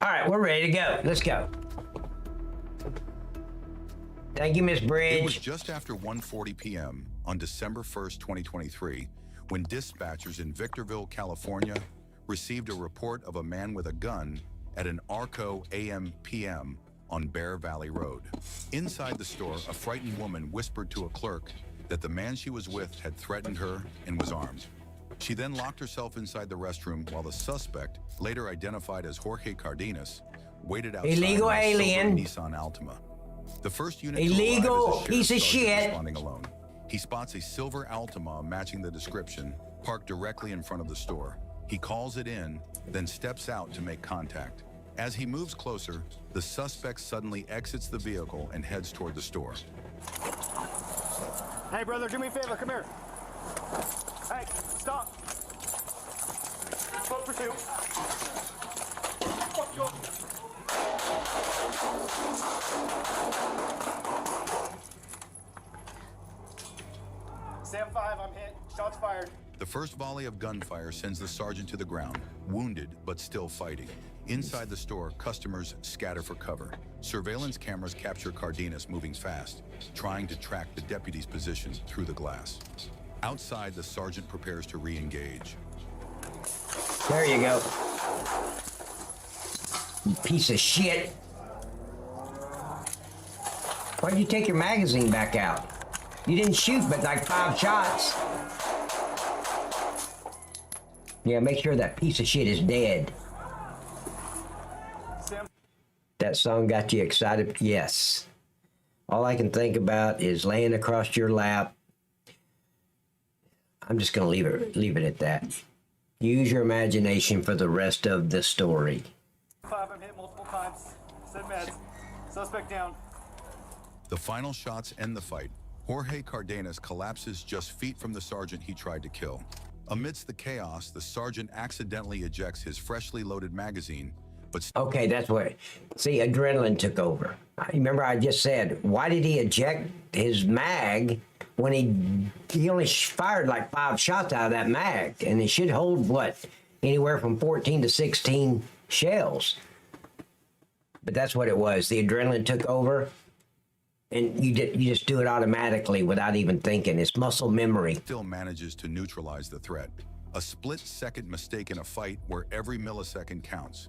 All right, we're ready to go. Let's go. Thank you, Miss Bridge. It was just after 1:40 p.m. on December 1st, 2023, when dispatchers in Victorville, California, received a report of a man with a gun at an Arco AM/PM on Bear Valley Road. Inside the store, a frightened woman whispered to a clerk that the man she was with had threatened her and was armed. She then locked herself inside the restroom while the suspect, later identified as Jorge Cardenas, waited outside Illegal in a silver alien. Nissan Altima. The first unit Illegal to arrive is a piece of sheriff's sergeant shit. responding alone. He spots a silver Altima matching the description, parked directly in front of the store. He calls it in, then steps out to make contact. As he moves closer, the suspect suddenly exits the vehicle and heads toward the store. Hey, brother, do me a favor. Come here. Hey, stop. Smoke for two. Fuck you. Sam 5, I'm hit. Shots fired. The first volley of gunfire sends the sergeant to the ground, wounded but still fighting. Inside the store, customers scatter for cover. Surveillance cameras capture Cardenas moving fast, trying to track the deputy's position through the glass. Outside, the sergeant prepares to re-engage. There you go. You piece of shit. Why'd you take your magazine back out? You didn't shoot but like 5 shots. Yeah, make sure that piece of shit is dead. That song got you excited? Yes. All I can think about is laying across your lap. I'm just gonna leave it at that. Use your imagination for the rest of the story. 5, I'm hit multiple times. Send meds. Suspect down. The final shots end the fight. Jorge Cardenas collapses just feet from the sergeant he tried to kill. Amidst the chaos, the sergeant accidentally ejects his freshly loaded magazine, but Okay, that's what. See, adrenaline took over. Remember, I just said, why did he eject his mag when he only fired like 5 shots out of that mag, and it should hold what, anywhere from 14 to 16 shells. But that's what it was. The adrenaline took over, and you just do it automatically without even thinking. It's muscle memory. still manages to neutralize the threat. A split-second mistake in a fight where every millisecond counts.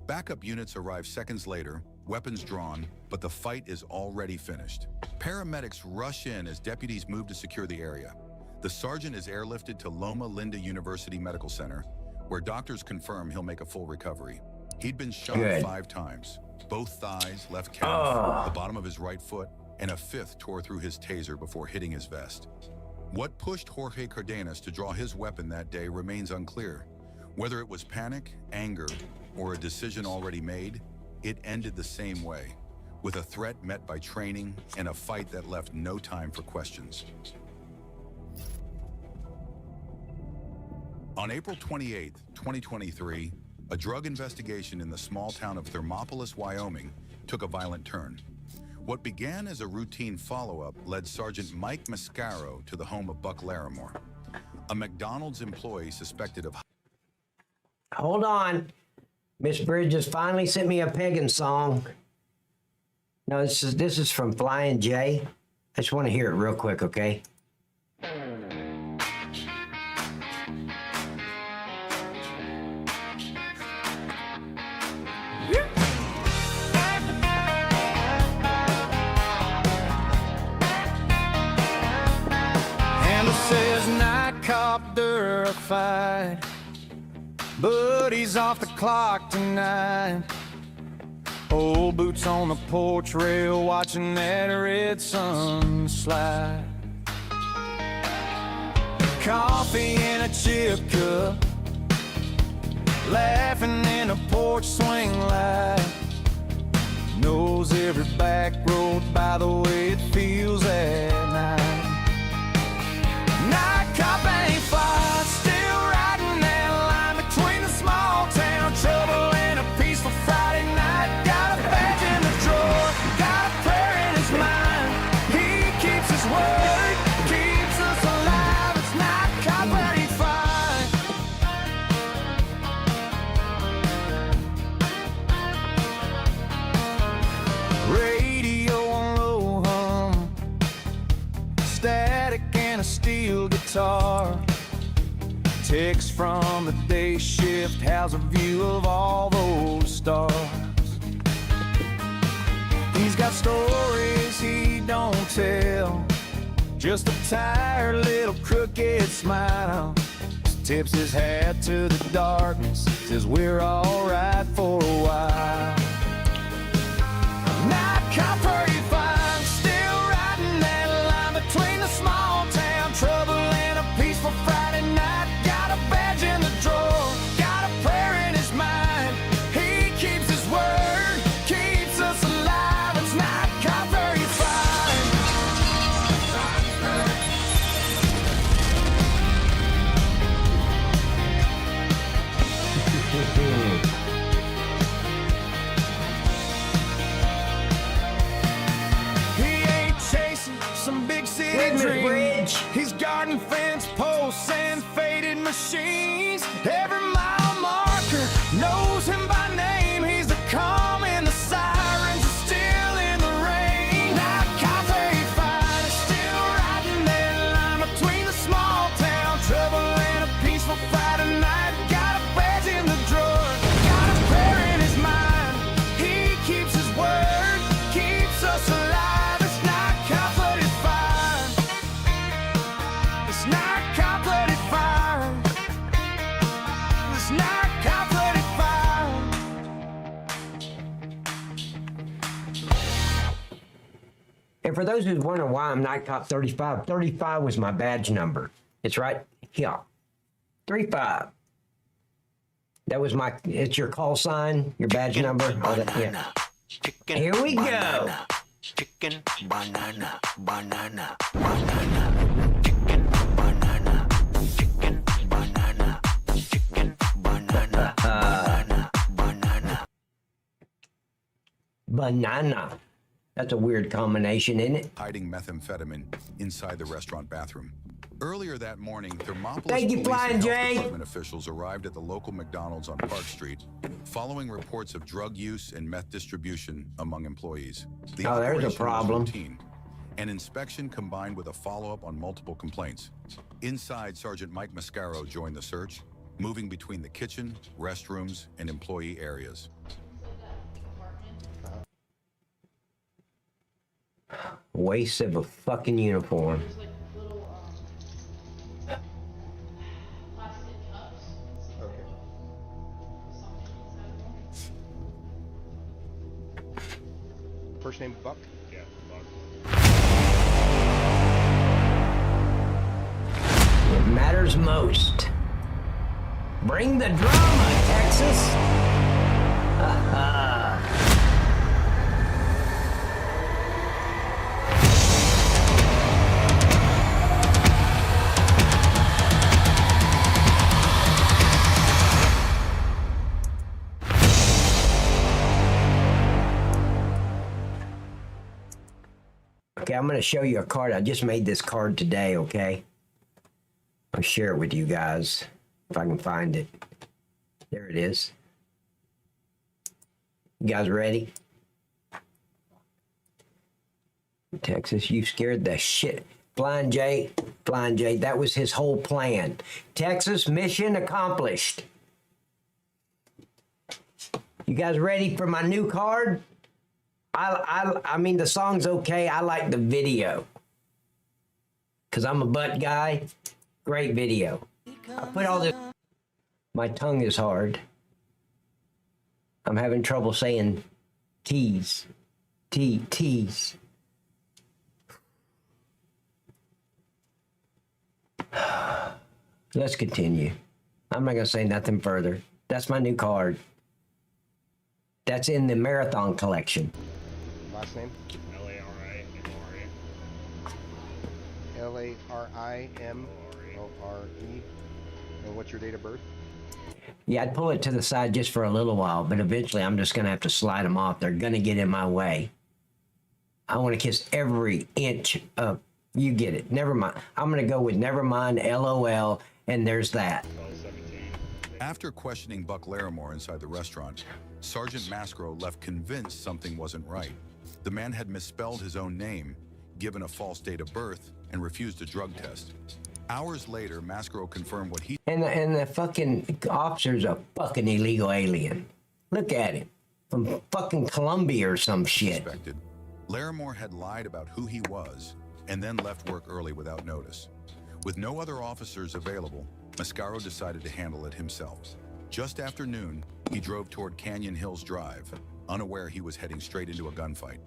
Backup units arrive seconds later, weapons drawn, but the fight is already finished. Paramedics rush in as deputies move to secure the area. The sergeant is airlifted to Loma Linda University Medical Center, where doctors confirm he'll make a full recovery. He'd been shot Good. 5 times, both thighs, left calf, the bottom of his right foot, and a 5th tore through his taser before hitting his vest. What pushed Jorge Cardenas to draw his weapon that day remains unclear. Whether it was panic, anger, or a decision already made, it ended the same way, with a threat met by training and a fight that left no time for questions. On April 28, 2023, a drug investigation in the small town of Thermopolis, Wyoming, took a violent turn. What began as a routine follow-up led Sergeant Mike Mascaro to the home of Buck Larimore, a McDonald's employee suspected of... Hold on. Miss Bridges finally sent me a pagan song. No, this is from Flying J. I just want to hear it real quick, okay? Handle says night cop verified, but he's off the clock tonight. Old boots on the porch rail, watching that red sun slide. Coffee in a chip cup, laughing in a porch swing light. Knows every back road by the way it feels at night. Night cop ain't far, still riding that line between the small town trouble and a peaceful Friday night. Got a badge in the drawer, got a prayer in his mind. He keeps his word, keeps us alive. It's night cop ain't far. Text from the day shift, how's a view of all those stars? He's got stories he don't tell, just a tired little crooked smile. Tips his hat to the darkness, says we're alright for a while. Night cop 35, still riding that line between the small town trouble and a peaceful Friday night. Got a badge in the drawer, got a prayer in his mind. He keeps his word, keeps us alive. It's Night Cop 35. He ain't chasing some big city Goodness, dream. Bridge. He's guarding fence posts and faded machines. Every mile marker knows him by name. He's the calm and the sirens are still in the rain. Night Cop 35 is still riding that line between the small town trouble and a peaceful Friday night. Got a badge in the drawer, got a prayer in his mind. He keeps his word, keeps us alive. It's Night Cop 35. It's Night Cop 35. It's Night Cop 35. And for those who wonder why I'm Night Cop 35, 35 was my badge number. It's right here. 35. That was my, it's your call sign, your badge number. All that, yeah. Chicken, Here we go. banana. Chicken, banana, banana, banana. Chicken, banana. Chicken, banana. Chicken, banana, banana, banana. Banana. That's a weird combination, isn't it? hiding methamphetamine inside the restaurant bathroom. Earlier that morning, Thermopolis Thank you, police Flying and health J. department officials arrived at the local McDonald's on Park Street, following reports of drug use and meth distribution among employees. The Oh, there's a operation was problem. routine. An inspection combined with a follow-up on multiple complaints. Inside, Sergeant Mike Mascaro joined the search, moving between the kitchen, restrooms, and employee areas. Waste of a fucking uniform. There's like little plastic cups. Okay. Something inside of them. First name Buck? Yeah, What matters most. Bring the drama, Texas. Okay, I'm going to show you a card. I just made this card today, okay? I'll share it with you guys if I can find it. There it is. You guys ready? Texas, you scared the shit. Flying J, that was his whole plan. Texas, mission accomplished. You guys ready for my new card? I mean, the song's okay. I like the video. Because I'm a butt guy. Great video. I put all this... My tongue is hard. I'm having trouble saying T's. T's. Let's continue. I'm not going to say nothing further. That's my new card. That's in the marathon collection. Last name? L-A-R-I-M-O-R-A. L-A-R-I-M-O-R-E. And what's your date of birth? Yeah, I'd pull it to the side just for a little while, but eventually I'm just going to have to slide them off. They're going to get in my way. I want to kiss every inch of... You get it. Never mind. I'm going to go with never mind, LOL, and there's that. After questioning Buck Larimore inside the restaurant, Sergeant Mascaro left convinced something wasn't right. The man had misspelled his own name, given a false date of birth, and refused a drug test. Hours later, Mascaro confirmed what he And the fucking officer's a fucking illegal alien. Look at him. From fucking Colombia or some shit. suspected. Larimore had lied about who he was and then left work early without notice. With no other officers available, Mascaro decided to handle it himself. Just after noon, he drove toward Canyon Hills Drive, unaware he was heading straight into a gunfight.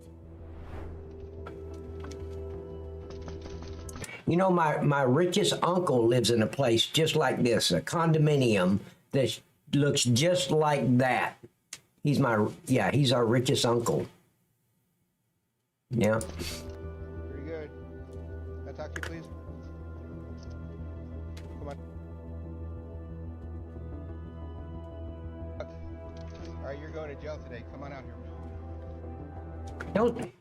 You know, my richest uncle lives in a place just like this, a condominium that looks just like that. He's our richest uncle. Yeah. Pretty good. Can I talk to you, please? Come on. All right, you're going to jail today. Come on out here. Don't.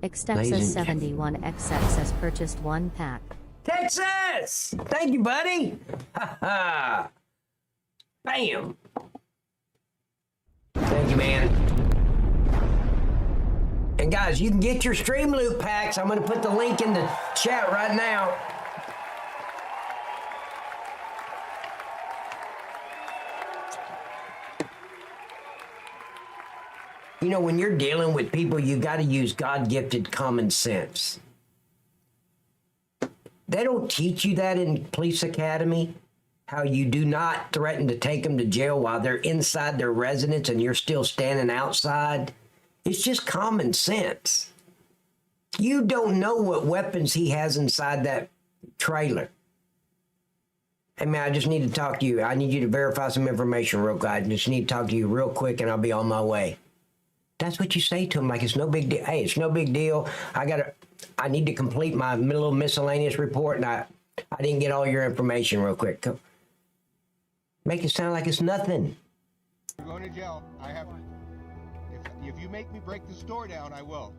Xtexas 71XX has purchased 1 pack. Texas! Thank you, buddy. Ha ha. Bam. Thank you, man. And guys, you can get your Stream Loop packs. I'm going to put the link in the chat right now. You know, when you're dealing with people, you got to use God-gifted common sense. They don't teach you that in police academy, how you do not threaten to take them to jail while they're inside their residence and you're still standing outside. It's just common sense. You don't know what weapons he has inside that trailer. Hey, man, I just need to talk to you. I need you to verify some information real quick. I just need to talk to you real quick and I'll be on my way. That's what you say to him, like it's no big deal. Hey, it's no big deal. I need to complete my little miscellaneous report, and I didn't get all your information real quick. Go. Make it sound like it's nothing. You're going to jail. I have. If you make me break this door down, I will.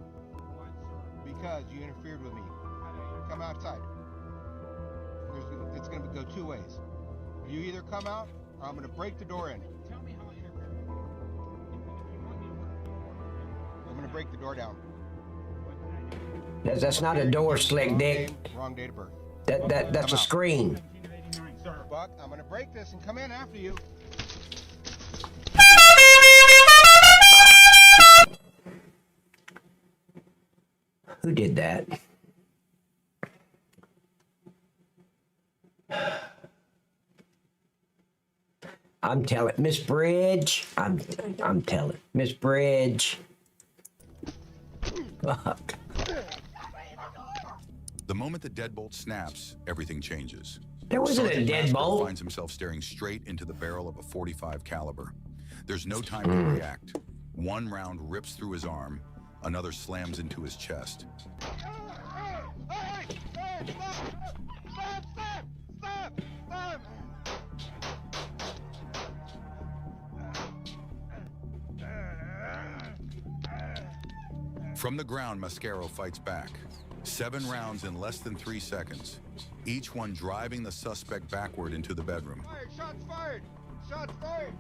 Because you interfered with me. Come outside. It's going to go 2 ways. You either come out, or I'm going to break the door in. Tell me how I interfere. I'm going to break the door down. That's not a door, slick dick. Wrong date of birth. That's a screen. 1789, sir. Buck, I'm going to break this and come in after you. Who did that? I'm telling Miss Bridge. I'm telling Miss Bridge. Fuck. The moment the deadbolt snaps, everything changes. There wasn't a Sergeant Mascaro deadbolt. finds himself staring straight into the barrel of a .45 caliber. There's no time to react. One round rips through his arm, another slams into his chest. Stop! From the ground, Mascaro fights back. 7 rounds in less than 3 seconds, each one driving the suspect backward into the bedroom. Shots fired! Shots fired!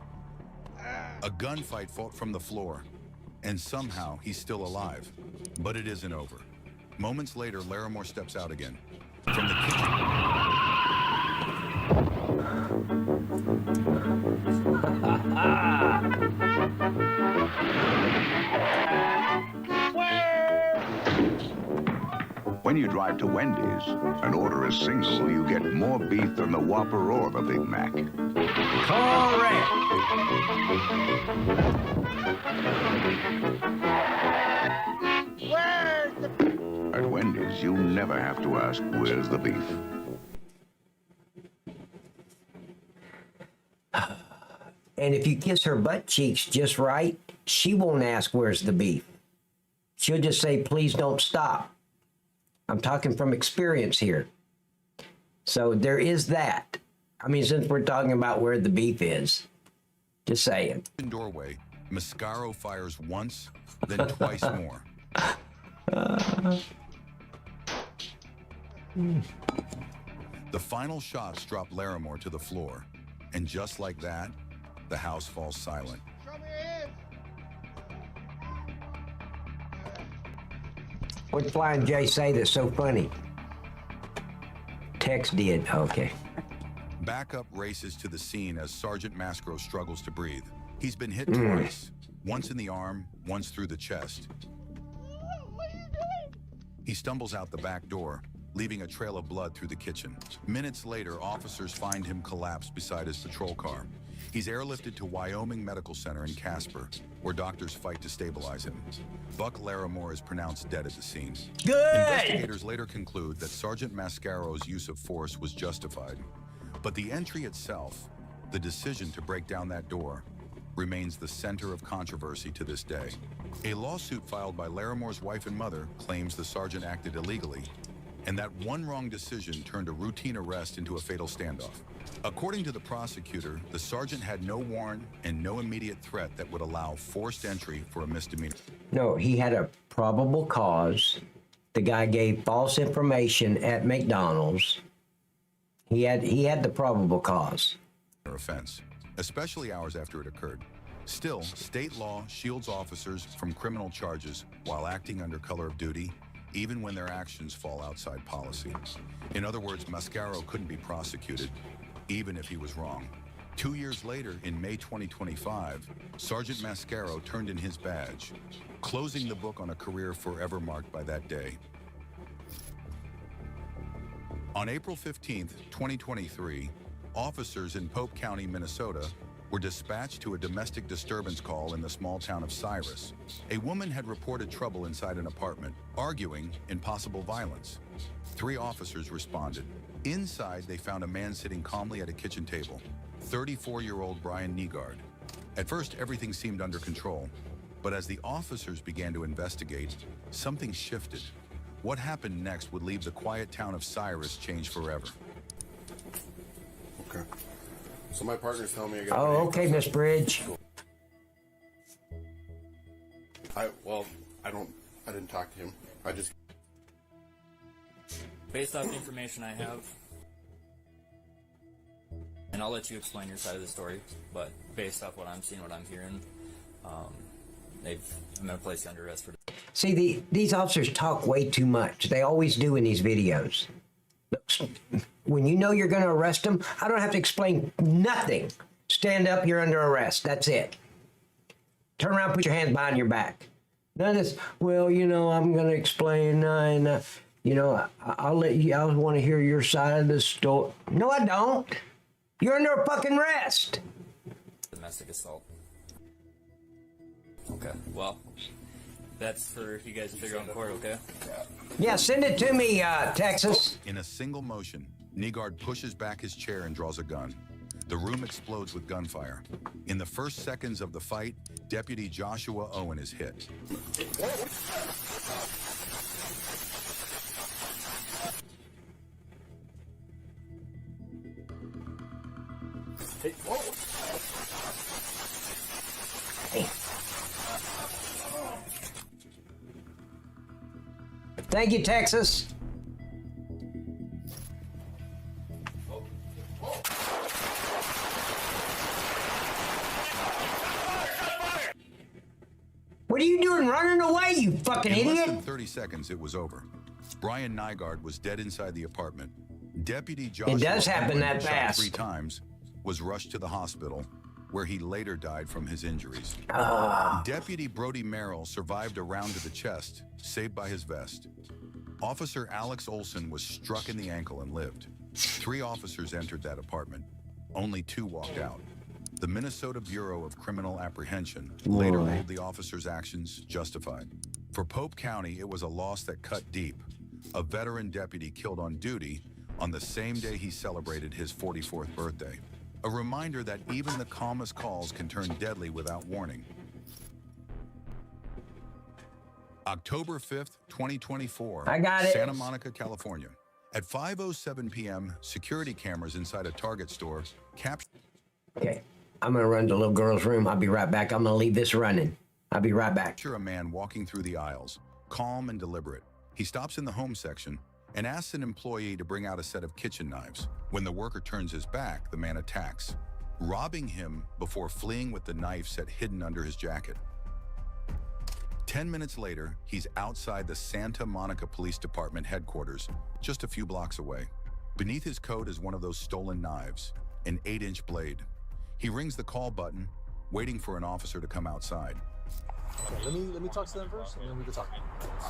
A gunfight fought from the floor, and somehow he's still alive. But it isn't over. Moments later, Larimore steps out again. From the kitchen. When you drive to Wendy's and order a single, you get more beef than the Whopper or the Big Mac. Correct. At Wendy's, you never have to ask, where's the beef? And if you kiss her butt cheeks just right, she won't ask where's the beef. She'll just say, please don't stop. I'm talking from experience here. So there is that. I mean, since we're talking about where the beef is, just saying. In doorway, Mascaro fires once, then twice more. The final shots drop Larimore to the floor, and just like that, the house falls silent. Show me your hands! What'd Flying J say that's so funny? Tex did. Okay. Backup races to the scene as Sergeant Mascaro struggles to breathe. He's been hit twice, once in the arm, once through the chest. He stumbles out the back door, leaving a trail of blood through the kitchen. Minutes later, officers find him collapsed beside his patrol car. He's airlifted to Wyoming Medical Center in Casper, where doctors fight to stabilize him. Buck Larimore is pronounced dead at the scene. Good! Investigators later conclude that Sergeant Mascaro's use of force was justified. But the entry itself, the decision to break down that door, remains the center of controversy to this day. A lawsuit filed by Larimore's wife and mother claims the sergeant acted illegally, and that one wrong decision turned a routine arrest into a fatal standoff. According to the prosecutor, the sergeant had no warrant and no immediate threat that would allow forced entry for a misdemeanor. No, he had a probable cause. The guy gave false information at McDonald's. He had the probable cause. Offense, especially hours after it occurred. Still, state law shields officers from criminal charges while acting under color of duty, even when their actions fall outside policy. In other words, Mascaro couldn't be prosecuted, even if he was wrong. 2 years later, in May 2025, Sergeant Mascaro turned in his badge, closing the book on a career forever marked by that day. On April 15th, 2023, officers in Pope County, Minnesota, were dispatched to a domestic disturbance call in the small town of Cyrus. A woman had reported trouble inside an apartment, arguing and possible violence. 3 officers responded. Inside, they found a man sitting calmly at a kitchen table, 34-year-old Brian Nygaard. At first, everything seemed under control, but as the officers began to investigate, something shifted. What happened next would leave the quiet town of Cyrus changed forever. Okay. So my partner's telling me I got. Oh, okay, Miss Bridge. I didn't talk to him. I just. Based off the information I have, and I'll let you explain your side of the story, but based off what I'm seeing, what I'm hearing, I'm going to place you under arrest for. See, these officers talk way too much. They always do in these videos. When you know you're going to arrest them, I don't have to explain nothing. Stand up, you're under arrest. That's it. Turn around, put your hands behind your back. None of this, well, I'm going to explain, I'll let you, I want to hear your side of the story. No, I don't. You're under a fucking arrest. Domestic assault. Okay, well, that's for you guys to figure out in court, okay? Yeah, send it to me, Texas. In a single motion, Nygaard pushes back his chair and draws a gun. The room explodes with gunfire. In the first seconds of the fight, Deputy Joshua Owen is hit. Thank you, Texas. What are you doing running away, you fucking In less idiot? than 30 seconds, it was over. Brian Nygaard was dead inside the apartment. Deputy Joshua It does happen Owen, that shot fast. 3 times, was rushed to the hospital, where he later died from his injuries. Deputy Brody Merrill survived a round to the chest, saved by his vest. Officer Alex Olson was struck in the ankle and lived. 3 officers entered that apartment. Only 2 walked out. The Minnesota Bureau of Criminal Apprehension later ruled the officers' actions justified. For Pope County, it was a loss that cut deep. A veteran deputy killed on duty on the same day he celebrated his 44th birthday. A reminder that even the calmest calls can turn deadly without warning. October 5th, 2024. I got it. Santa Monica, California. At 5:07 p.m., security cameras inside a Target store captured. Okay, I'm gonna run to the little girl's room. I'll be right back. I'm gonna leave this running. I'll be right back. A man walking through the aisles, calm and deliberate. He stops in the home section and asks an employee to bring out a set of kitchen knives. When the worker turns his back, the man attacks, robbing him before fleeing with the knife set hidden under his jacket. 10 minutes later, he's outside the Santa Monica Police Department headquarters, just a few blocks away. Beneath his coat is one of those stolen knives, an 8-inch blade. He rings the call button, waiting for an officer to come outside. Okay, let me talk to them first, and then we can talk.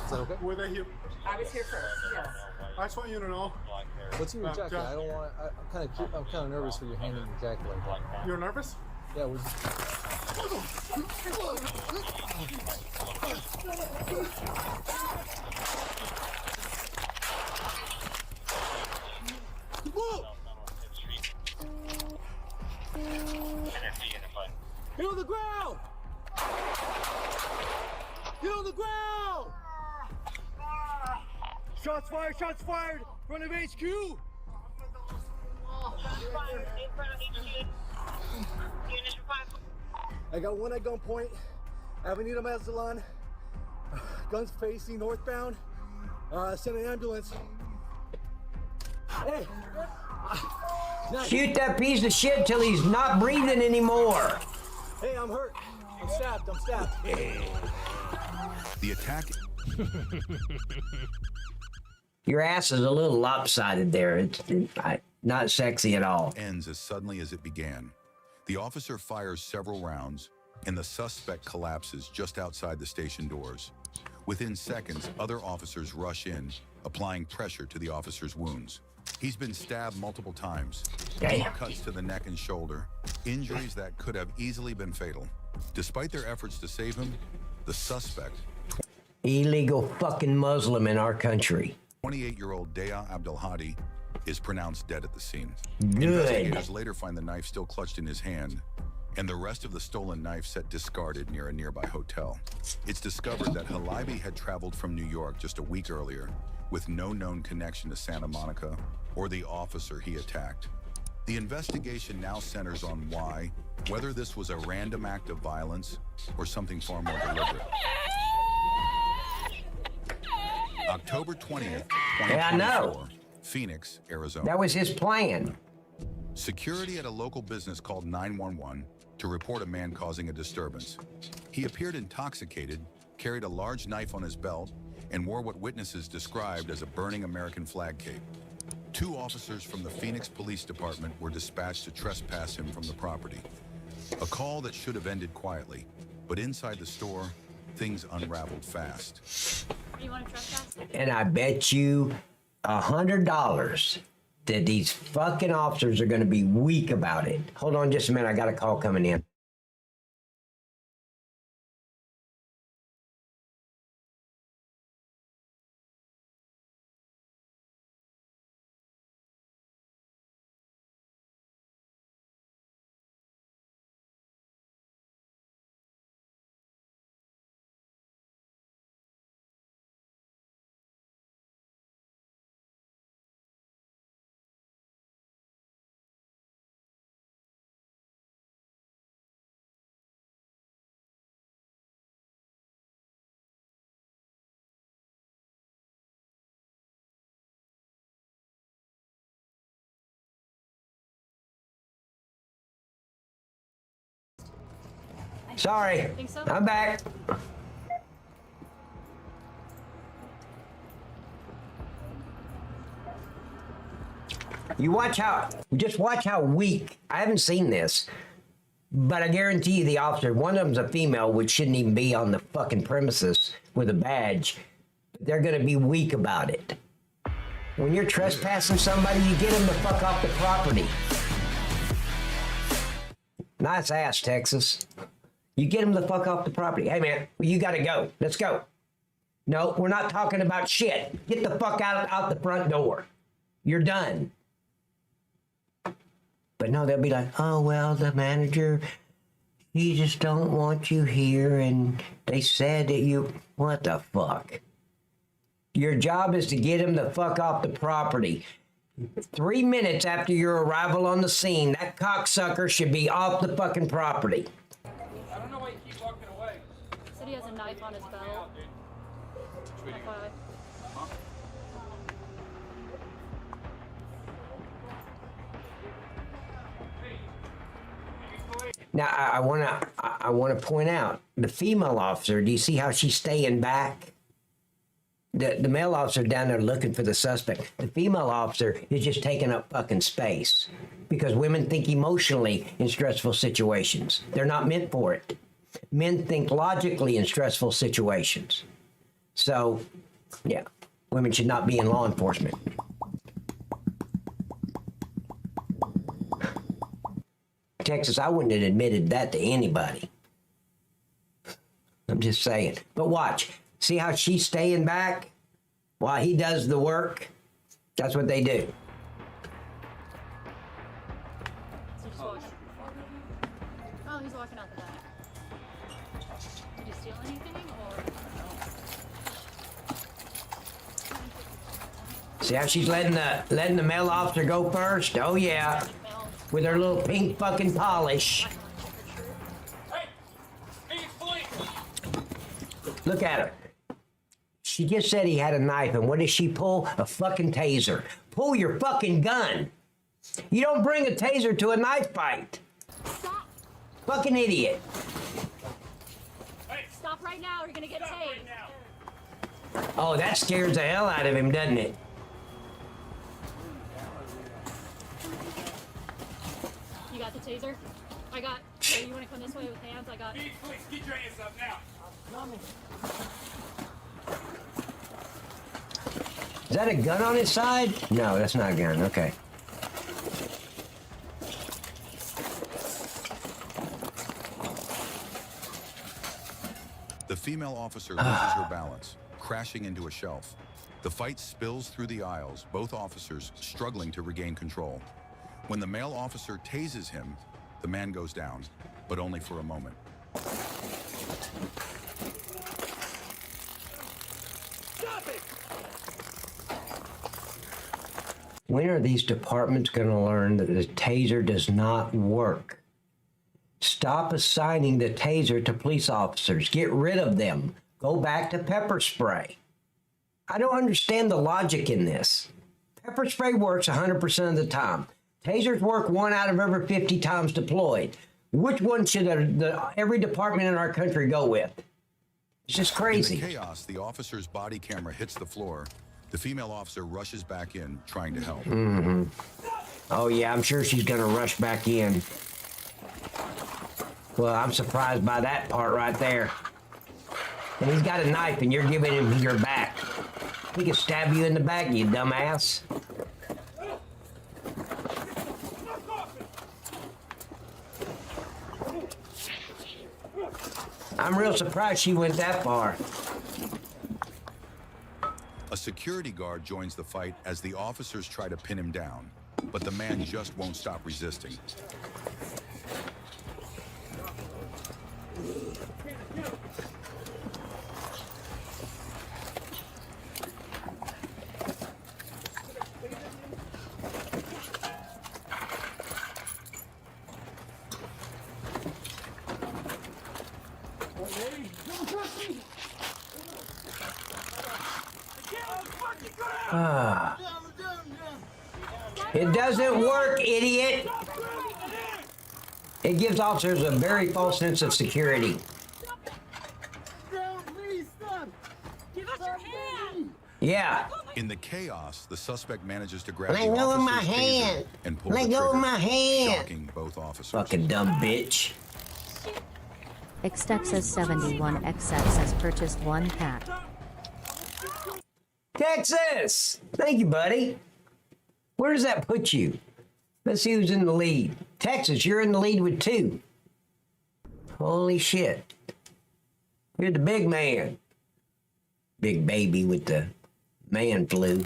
Is that okay? Were they here? I was here first, yes. I just want you to know. What's in your jacket? I don't want. I'm kind of nervous for you handing your jacket like that. You're nervous? Yeah, we're. Get on the ground! Get on the ground! Shots fired! Shots fired! Front of HQ! I got one at gunpoint. Avenida Mazatlan. Guns facing northbound. Send an ambulance. Hey! Shoot that piece of shit till he's not breathing anymore. Hey, I'm hurt. I'm stabbed. I'm stabbed. The attack Your ass is a little lopsided there. It's not sexy at all. ends as suddenly as it began. The officer fires several rounds, and the suspect collapses just outside the station doors. Within seconds, other officers rush in, applying pressure to the officer's wounds. He's been stabbed multiple times. Damn. Deep cuts to the neck and shoulder, injuries that could have easily been fatal. Despite their efforts to save him, the suspect, Illegal fucking Muslim in our country. 28-year-old Daya Abdelhadi, is pronounced dead at the scene. Good. Investigators later find the knife still clutched in his hand, and the rest of the stolen knife set discarded near a nearby hotel. It's discovered that Halibi had traveled from New York just a week earlier with no known connection to Santa Monica or the officer he attacked. The investigation now centers on whether this was a random act of violence or something far more deliberate. October 20th, 2024, Yeah, I know. Phoenix, Arizona. That was his plan. Security at a local business called 911 to report a man causing a disturbance. He appeared intoxicated, carried a large knife on his belt, and wore what witnesses described as a burning American flag cape. 2 officers from the Phoenix Police Department were dispatched to trespass him from the property. A call that should have ended quietly, but inside the store, things unraveled fast. You want to trespass? And I bet you $100 that these fucking officers are going to be weak about it. Hold on just a minute. I got a call coming in. Sorry. Think so? I'm back. Just watch how weak. I haven't seen this, but I guarantee you the officer, one of them's a female, which shouldn't even be on the fucking premises with a badge. They're gonna be weak about it. When you're trespassing somebody, you get them the fuck off the property. Nice ass, Texas. You get them the fuck off the property. Hey man, you gotta go. Let's go. No, we're not talking about shit. Get the fuck out the front door. You're done. But no, they'll be like, oh, well, the manager, he just don't want you here. And they said that you, what the fuck? Your job is to get him the fuck off the property. 3 minutes after your arrival on the scene, that cocksucker should be off the fucking property. I don't know why you keep walking away. Said he has a knife on his belt. FYI. Now, I want to, I want to point out the female officer. Do you see how she's staying back? The male officer down there looking for the suspect. The female officer is just taking up fucking space because women think emotionally in stressful situations. They're not meant for it. Men think logically in stressful situations. So, yeah, women should not be in law enforcement. Texas, I wouldn't have admitted that to anybody. I'm just saying. But watch. See how she's staying back while he does the work? That's what they do. Oh, he's walking out the back. Did you steal anything or? See how she's letting the male officer go first? Oh yeah. With her little pink fucking polish. Look at her. She just said he had a knife, and what does she pull? A fucking taser. Pull your fucking gun. You don't bring a taser to a knife fight. Stop. Fucking idiot. Stop right now or you're gonna get tased. Oh, that scares the hell out of him, doesn't it? You got the taser? I got. So you want to come this way with hands? I got. Please, get your hands up now. Is that a gun on his side? No, that's not a gun. Okay. The female officer loses her balance, crashing into a shelf. The fight spills through the aisles, both officers struggling to regain control. When the male officer tases him, the man goes down, but only for a moment. When are these departments going to learn that the taser does not work? Stop assigning the taser to police officers. Get rid of them. Go back to pepper spray. I don't understand the logic in this. Pepper spray works 100% of the time. Tasers work 1 out of every 50 times deployed. Which one should every department in our country go with? It's just crazy. In the chaos, the officer's body camera hits the floor. The female officer rushes back in, trying to help. Mm-hmm. Oh, yeah, I'm sure she's going to rush back in. Well, I'm surprised by that part right there. And he's got a knife, and you're giving him your back. He can stab you in the back, you dumbass. I'm real surprised she went that far. A security guard joins the fight as the officers try to pin him down, but the man just won't stop resisting. It doesn't work, idiot. It gives officers a very false sense of security. Yeah. In the chaos, the suspect manages to grab Let the go of my officer's hand. taser and pull Let the go of trigger, my hand. shocking both officers. Fucking dumb bitch. Xtexas71XX has purchased 1 pack. Texas! Thank you, buddy. Where does that put you? Let's see who's in the lead. Texas, you're in the lead with 2. Holy shit. You're the big man. Big baby with the man flu.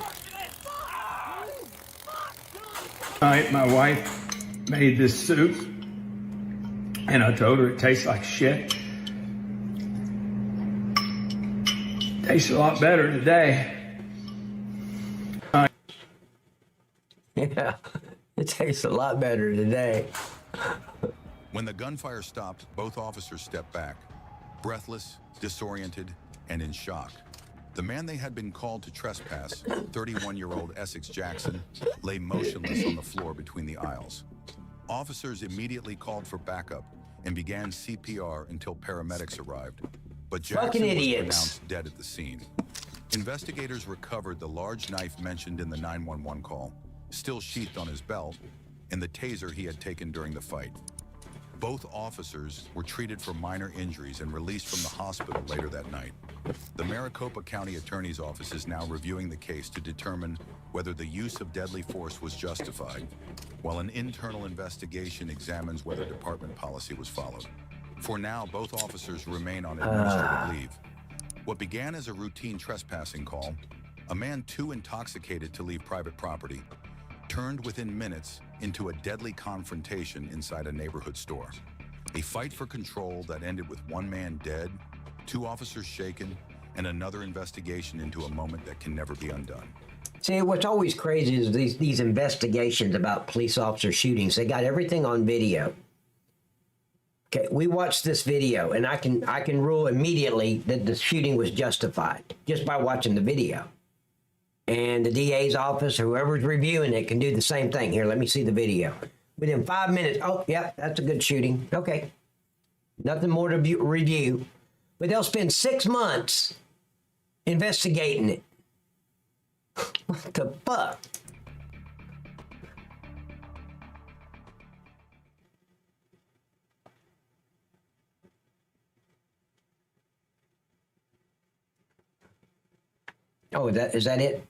Tonight, my wife made this soup, and I told her it tastes like shit. Tastes a lot better today. Yeah, it tastes a lot better today. When the gunfire stopped, both officers stepped back, breathless, disoriented, and in shock. The man they had been called to trespass, 31-year-old Essex Jackson, lay motionless on the floor between the aisles. Officers immediately called for backup, and began CPR until paramedics arrived. But Fucking Jackson was idiots. pronounced dead at the scene. Investigators recovered the large knife mentioned in the 911 call, still sheathed on his belt, and the taser he had taken during the fight. Both officers were treated for minor injuries and released from the hospital later that night. The Maricopa County Attorney's Office is now reviewing the case to determine whether the use of deadly force was justified, while an internal investigation examines whether department policy was followed. For now, both officers remain on administrative leave. What began as a routine trespassing call, a man too intoxicated to leave private property, turned within minutes into a deadly confrontation inside a neighborhood store. A fight for control that ended with one man dead, two officers shaken, and another investigation into a moment that can never be undone. See, what's always crazy is these investigations about police officer shootings. They got everything on video. Okay, we watched this video, and I can rule immediately that the shooting was justified just by watching the video. And the DA's office, whoever's reviewing it, can do the same thing. Here, let me see the video. Within 5 minutes, oh, yeah, that's a good shooting. Okay, nothing more to review. But they'll spend 6 months investigating it. What the fuck? Oh, is that it?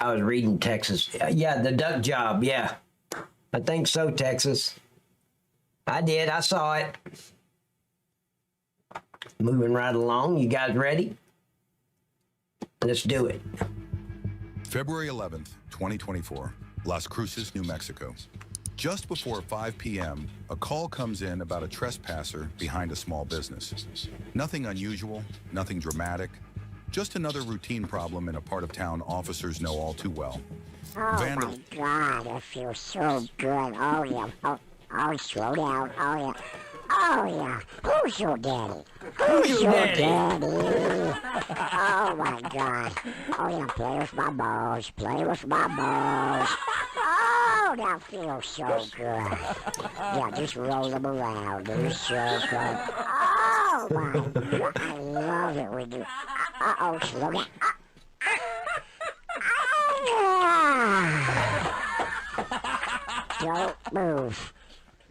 I was reading Texas. Yeah, the duck job. Yeah, I think so, Texas. I did. I saw it. Moving right along. You guys ready? Let's do it. February 11th, 2024, Las Cruces, New Mexico. Just before 5 p.m., a call comes in about a trespasser behind a small business. Nothing unusual, nothing dramatic, just another routine problem in a part of town officers know all too well. Oh my God, I feel so good. Oh yeah, oh slow down, oh yeah. Oh yeah, who's your daddy? Who's your daddy? Oh my God. Oh yeah, play with my balls, play with my balls. Oh, that feels so good. Yeah, just roll them around, they're so good. Oh my God, I love it when you, uh-oh, slow down. Don't move.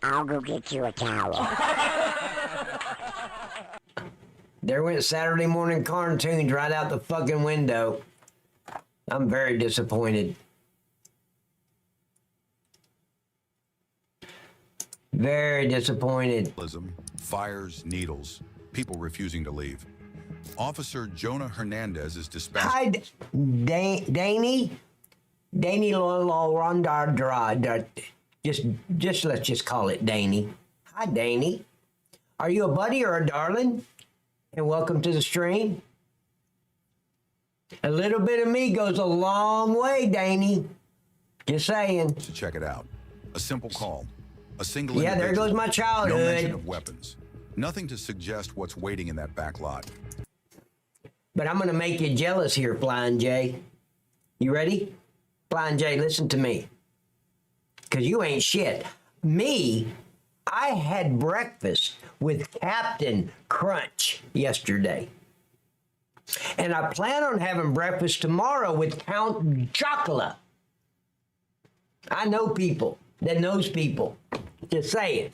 I'll go get you a towel. There went Saturday morning cartoons right out the fucking window. I'm very disappointed. Very disappointed. Fires, needles, people refusing to leave. Officer Jonah Hernandez is dispatched. Hi, Danny. Danny Rondar. Just let's just call it Danny. Hi, Danny. Are you a buddy or a darling? And welcome to the stream. A little bit of me goes a long way, Danny. Just saying. To check it out. A simple call. A single Yeah, there individual. goes my childhood. No mention of weapons. Nothing to suggest what's waiting in that back lot. But I'm going to make you jealous here, Flying J. You ready? Flying J, listen to me. Because you ain't shit. Me, I had breakfast with Captain Crunch yesterday. And I plan on having breakfast tomorrow with Count Chocula. I know people that knows people. Just saying.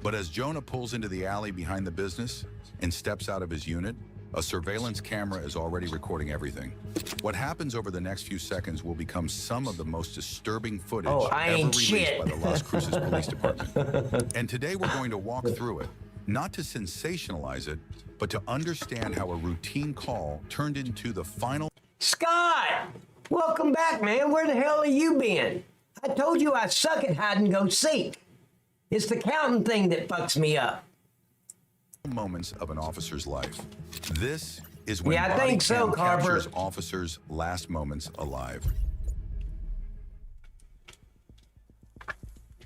But as Jonah pulls into the alley behind the business and steps out of his unit, a surveillance camera is already recording everything. What happens over the next few seconds will become some of the most disturbing footage ever released by the Las Cruces Police Department. And today we're going to walk through it, not to sensationalize it, but to understand how a routine call turned into the final... Scott! Welcome back, man. Where the hell have you been? I told you I suck at hide and go seek. It's the counting thing that fucks me up. Moments of an officer's life. This is when I think so, Bodycam Carver. captures officers' last moments alive.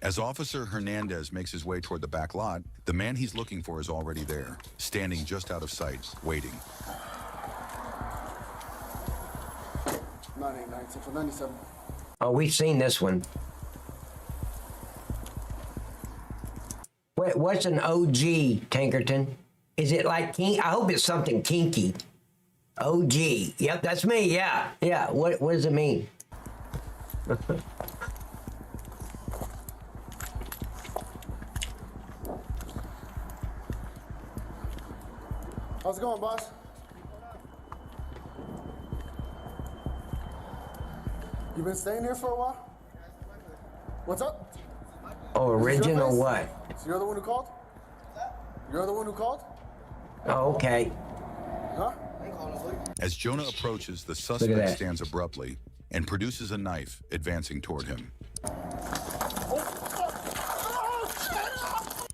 As Officer Hernandez makes his way toward the back lot, the man he's looking for is already there, standing just out of sight, waiting. 989 Central 97. Oh, we've seen this one. What's an OG, Tankerton? Is it like kink? I hope it's something kinky. OG. Yep, that's me. Yeah, yeah. What does it mean? How's it going, boss? You been staying here for a while? What's up? Oh, original what? So you're the one who called? You're the one who called? Oh, okay. Huh? As Jonah approaches, the at suspect that. stands abruptly and produces a knife, advancing toward him.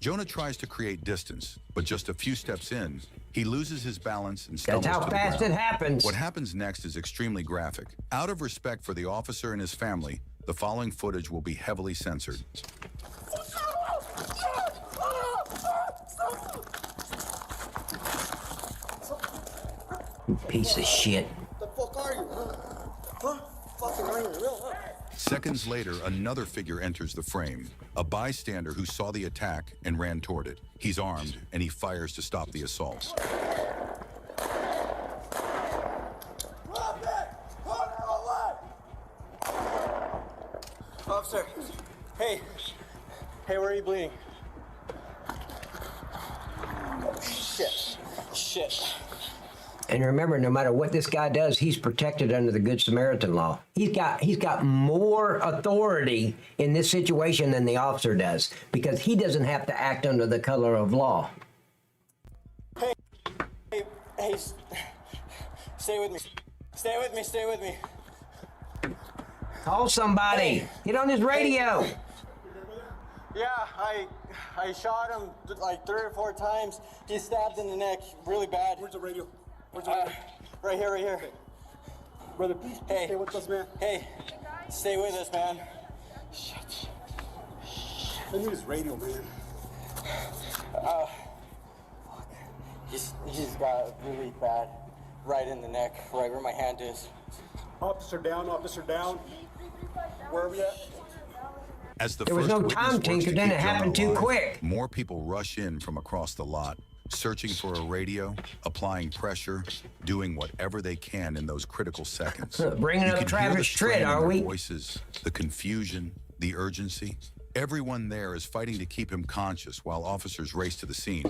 Jonah tries to create distance, but just a few steps in, he loses his balance and stumbles That's how to the fast ground. it happens. What happens next is extremely graphic. Out of respect for the officer and his family, the following footage will be heavily censored. You piece of shit. The fuck are you? Huh? Fucking are you real? Huh? Seconds later, another figure enters the frame, a bystander who saw the attack and ran toward it. He's armed, and he fires to stop the assault. Officer, hey, where are you bleeding? Oh, shit. And remember, no matter what this guy does, he's protected under the Good Samaritan law. He's got more authority in this situation than the officer does because he doesn't have to act under the color of law. Hey, stay with me. Call somebody. Get on his radio. Yeah, I shot him like 3 or 4 times. He's stabbed in the neck really bad. Where's the radio? Right here. Brother, please stay with us, man. Hey, stay with us, man. Shit. I need his radio, man. He's got really bad right in the neck, right where my hand is. Officer down. Where are we at? As the There was first no witness time, works to Tinker, then keep it happened Jonah too alive, quick. More people rush in from across the lot, searching for a radio, applying pressure, doing whatever they can in those critical seconds. Bringing You up can hear Travis the strain Tritt, in are their we? voices, the confusion, the urgency. Everyone there is fighting to keep him conscious while officers race to the scene.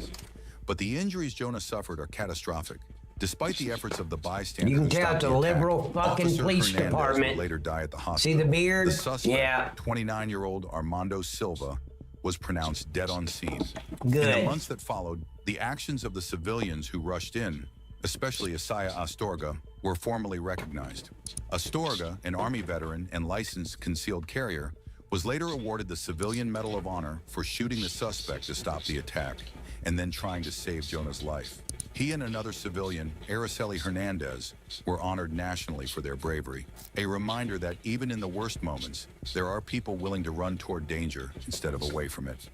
But the injuries Jonah suffered are catastrophic. Despite the efforts of the bystander, You can who tell stopped it's a the attack, liberal fucking Officer police Hernandez department. would later die at the See hospital. the beard? The suspect, Yeah. 29-year-old Armando Silva, was pronounced dead on scene. In Good. the months that followed, the actions of the civilians who rushed in, especially Isaiah Astorga, were formally recognized. Astorga, an Army veteran and licensed concealed carrier, was later awarded the Civilian Medal of Honor for shooting the suspect to stop the attack and then trying to save Jonah's life. He and another civilian, Araceli Hernandez, were honored nationally for their bravery. A reminder that even in the worst moments, there are people willing to run toward danger instead of away from it.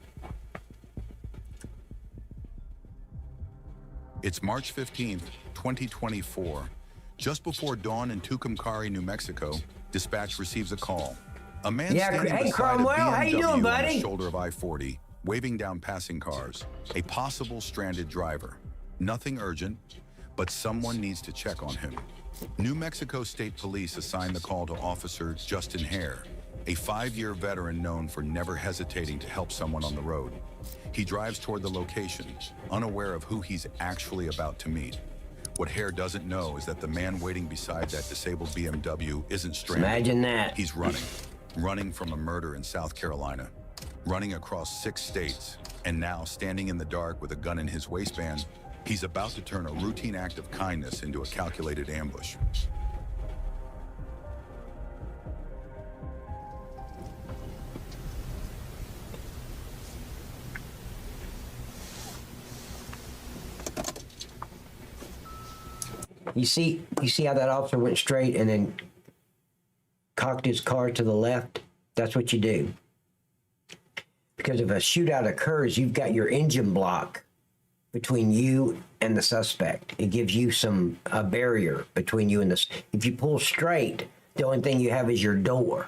It's March 15th, 2024. Just before dawn in Tucumcari, New Mexico, dispatch receives a call. A man Yeah, standing hey, beside Cromwell, a BMW how you doing, on buddy? the shoulder of I-40, waving down passing cars. A possible stranded driver. Nothing urgent, but someone needs to check on him. New Mexico State Police assigned the call to Officer Justin Hare, a 5-year veteran known for never hesitating to help someone on the road. He drives toward the location, unaware of who he's actually about to meet. What Hare doesn't know is that the man waiting beside that disabled BMW isn't stranded. Imagine that. He's running from a murder in South Carolina, running across 6 states, and now standing in the dark with a gun in his waistband, he's about to turn a routine act of kindness into a calculated ambush. You see how that officer went straight and then cocked his car to the left? That's what you do. Because if a shootout occurs, you've got your engine block between you and the suspect. It gives you a barrier between you and this. If you pull straight, the only thing you have is your door.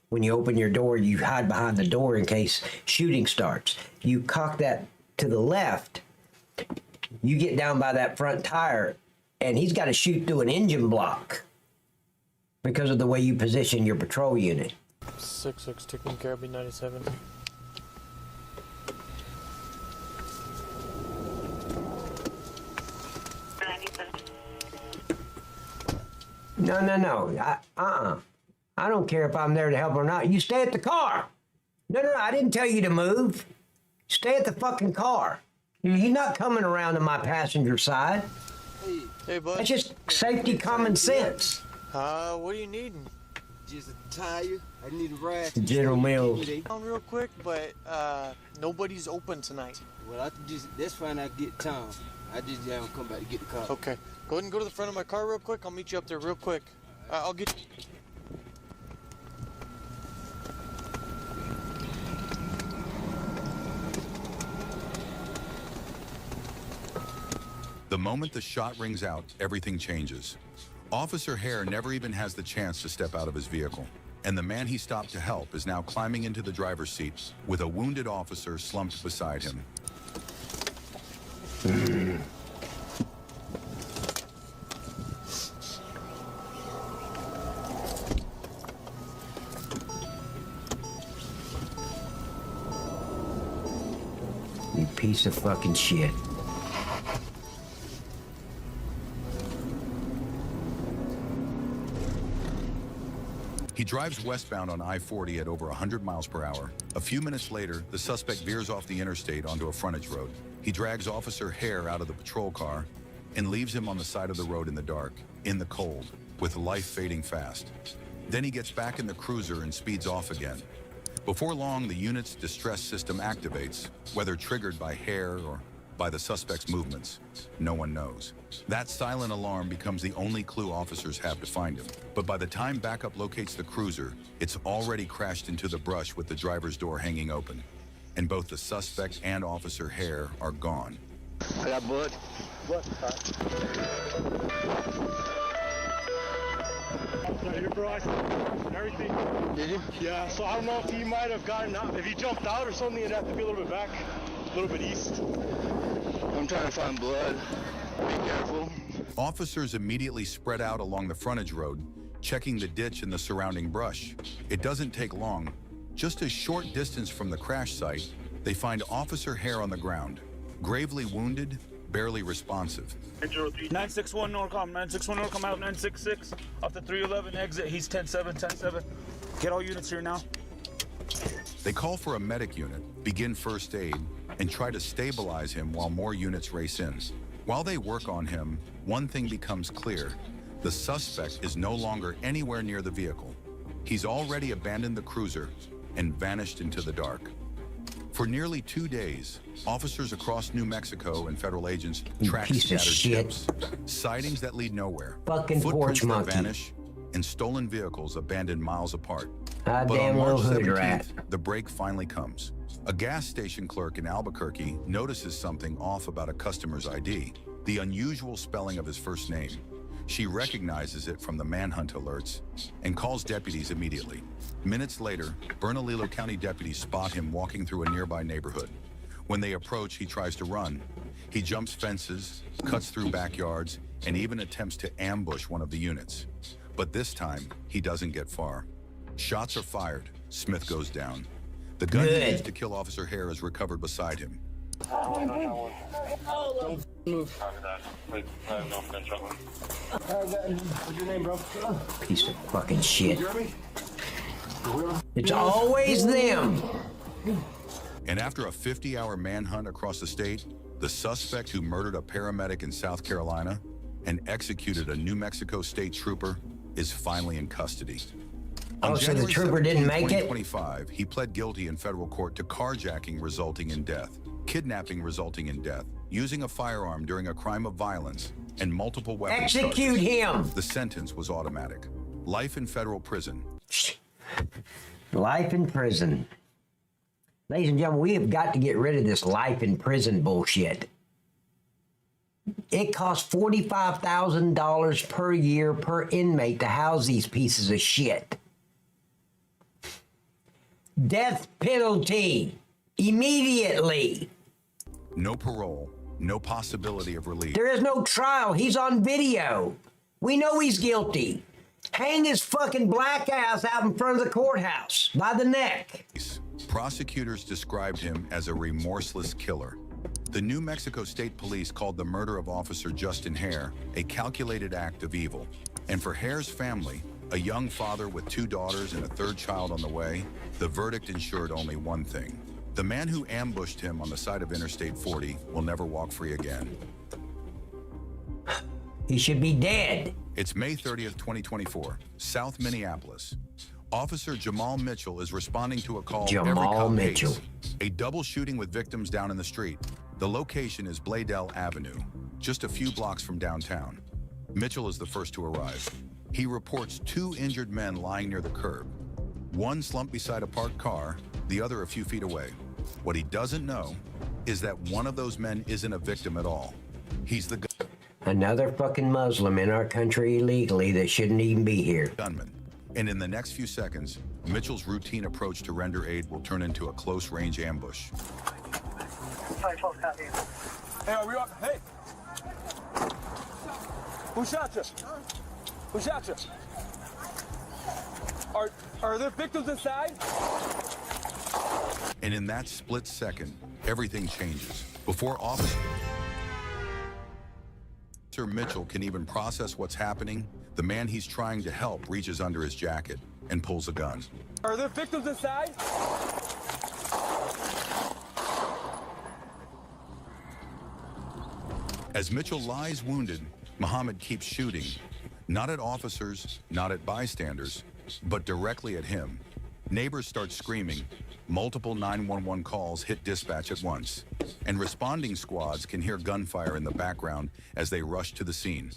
When you open your door, you hide behind the door in case shooting starts. You cock that to the left, you get down by that front tire, and he's got to shoot through an engine block because of the way you position your patrol unit. 6-6, taking care of B97. No. I don't care if I'm there to help or not. You stay at the car. No, I didn't tell you to move. Stay at the fucking car. You're not coming around to my passenger side. Hey, bud. That's just safety, common sense. What are you needing? Just a tire. I need a ride. General Mills. Real quick, but nobody's open tonight. Well, that's fine. I get Tom. I just haven't come back to get the car. Okay. Go ahead and go to the front of my car real quick. I'll meet you up there real quick. I'll get you. The moment the shot rings out, everything changes. Officer Hare never even has the chance to step out of his vehicle, and the man he stopped to help is now climbing into the driver's seat with a wounded officer slumped beside him. You piece of fucking shit. He drives westbound on I-40 at over 100 miles per hour. A few minutes later, the suspect veers off the interstate onto a frontage road. He drags Officer Hare out of the patrol car and leaves him on the side of the road in the dark, in the cold, with life fading fast. Then he gets back in the cruiser and speeds off again. Before long, the unit's distress system activates, whether triggered by Hare or by the suspect's movements. No one knows. That silent alarm becomes the only clue officers have to find him. But by the time backup locates the cruiser, it's already crashed into the brush with the driver's door hanging open. And both the suspect and Officer Hare are gone. I got blood. What? Your bro, I and everything. Did you? Yeah, so I don't know if he might have gotten out. If he jumped out or something, it'd have to be a little bit back, a little bit east. I'm trying to find blood. Be careful. Officers immediately spread out along the frontage road, checking the ditch and the surrounding brush. It doesn't take long. Just a short distance from the crash site, they find Officer Hare on the ground, gravely wounded, barely responsive. 961 Norcom, 961 Norcom out, 966 off the 311 exit. He's 10-7, 10-7. Get all units here now. They call for a medic unit, begin first aid, and try to stabilize him while more units race in. While they work on him, one thing becomes clear. The suspect is no longer anywhere near the vehicle. He's already abandoned the cruiser and vanished into the dark. For nearly 2 days, officers across New Mexico and federal agents track scattered ships, sightings that lead nowhere, Fucking footprints porch that monkey. vanish, and stolen vehicles abandoned miles apart. Ah, But damn on March little hood rat. 17th, the break finally comes. A gas station clerk in Albuquerque notices something off about a customer's ID, the unusual spelling of his first name. She recognizes it from the manhunt alerts and calls deputies immediately. Minutes later, Bernalillo County deputies spot him walking through a nearby neighborhood. When they approach, he tries to run. He jumps fences, cuts through backyards, and even attempts to ambush one of the units. But this time, he doesn't get far. Shots are fired. Smith goes down. The gun he used to kill Officer Hare is recovered beside him. Don't move. What's your name, bro? Piece of fucking shit. It's always them. And after a 50-hour manhunt across the state, the suspect who murdered a paramedic in South Carolina and executed a New Mexico state trooper is finally in custody. On So the January trooper didn't 17, make it? 2025, he pled guilty in federal court to carjacking resulting in death, kidnapping resulting in death, using a firearm during a crime of violence, and multiple weapons. Execute him. The sentence was automatic. Life in federal prison. Life in prison. Ladies and gentlemen, we have got to get rid of this life in prison bullshit. It costs $45,000 per year per inmate to house these pieces of shit. death penalty immediately. No parole, no possibility of release. There is no trial. He's on video. We know he's guilty. Hang his fucking black ass out in front of the courthouse by the neck. Prosecutors described him as a remorseless killer. The New Mexico State Police called the murder of Officer Justin Hare a calculated act of evil. And for Hare's family, a young father with 2 daughters and a 3rd child on the way, the verdict ensured only one thing. The man who ambushed him on the side of Interstate 40 will never walk free again. He should be dead. It's May 30th, 2024, South Minneapolis. Officer Jamal Mitchell is responding to a call every cop hates. A double shooting with victims down in the street. The location is Bladell Avenue, just a few blocks from downtown. Mitchell is the first to arrive. He reports 2 injured men lying near the curb. One slumped beside a parked car, the other a few feet away. What he doesn't know is that one of those men isn't a victim at all. He's the Another fucking Muslim in our country illegally that shouldn't even be here. Gunman. And in the next few seconds, Mitchell's routine approach to render aid will turn into a close-range ambush. Hey, are we up? Hey! Who shot you? Who shot you? Are there victims inside? And in that split second, everything changes. Before Officer Mitchell can even process what's happening, the man he's trying to help reaches under his jacket and pulls a gun. Are there victims inside? As Mitchell lies wounded, Muhammad keeps shooting, not at officers, not at bystanders, but directly at him. Neighbors start screaming. Multiple 911 calls hit dispatch at once, and responding squads can hear gunfire in the background as they rush to the scene.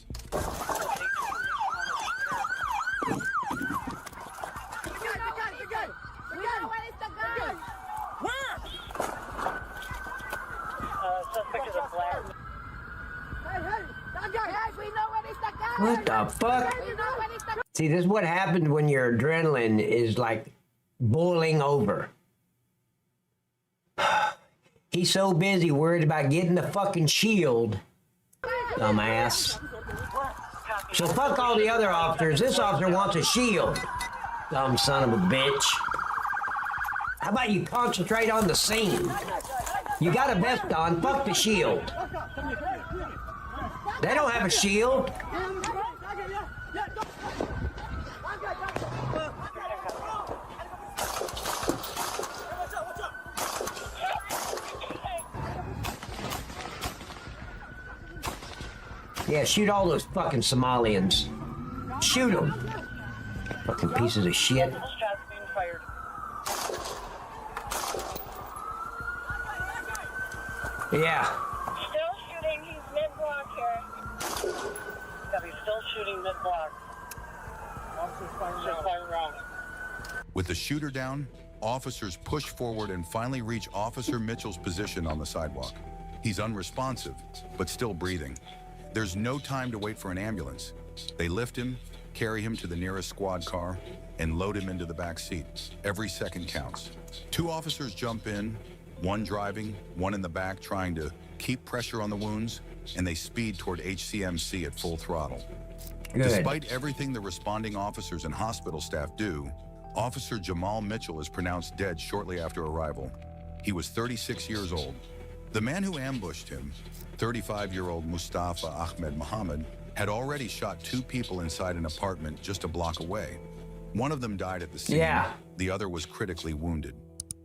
What the fuck? See, this is what happened when your adrenaline is like boiling over. He's so busy worried about getting the fucking shield. Dumbass. So fuck all the other officers. This officer wants a shield. Dumb son of a bitch. How about you concentrate on the scene? You got a vest on, fuck the shield. They don't have a shield. Yeah, shoot all those fucking Somalians. Shoot them. Fucking pieces of shit. Yeah. Still shooting, he's mid-block here. He's still shooting mid-block. Officers firing around. With the shooter down, officers push forward and finally reach Officer Mitchell's position on the sidewalk. He's unresponsive, but still breathing. There's no time to wait for an ambulance. They lift him, carry him to the nearest squad car, and load him into the back seat. Every second counts. 2 officers jump in, one driving, one in the back trying to keep pressure on the wounds, and they speed toward HCMC at full throttle. Good. Despite everything the responding officers and hospital staff do, Officer Jamal Mitchell is pronounced dead shortly after arrival. He was 36 years old. The man who ambushed him, 35-year-old Mustafa Ahmed Muhammad, had already shot 2 people inside an apartment just a block away. One of them died at the scene. Yeah. The other was critically wounded.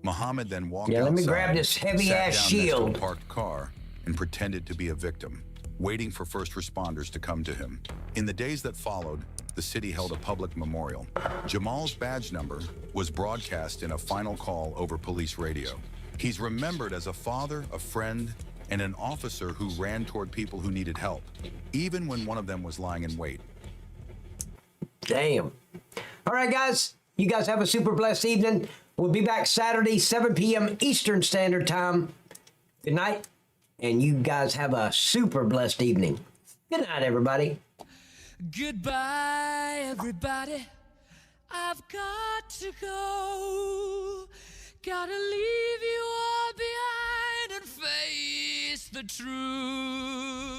Muhammad then walked Yeah, let me outside, grab this heavy sat ass down shield. next to a parked car, and pretended to be a victim, waiting for first responders to come to him. In the days that followed, the city held a public memorial. Jamal's badge number was broadcast in a final call over police radio. He's remembered as a father, a friend, and an officer who ran toward people who needed help, even when one of them was lying in wait. Damn. All right, guys. You guys have a super blessed evening. We'll be back Saturday, 7 p.m. Eastern Standard Time. Good night. And you guys have a super blessed evening. Good night, everybody. Goodbye, everybody. I've got to go. Gotta leave you all behind and face the truth.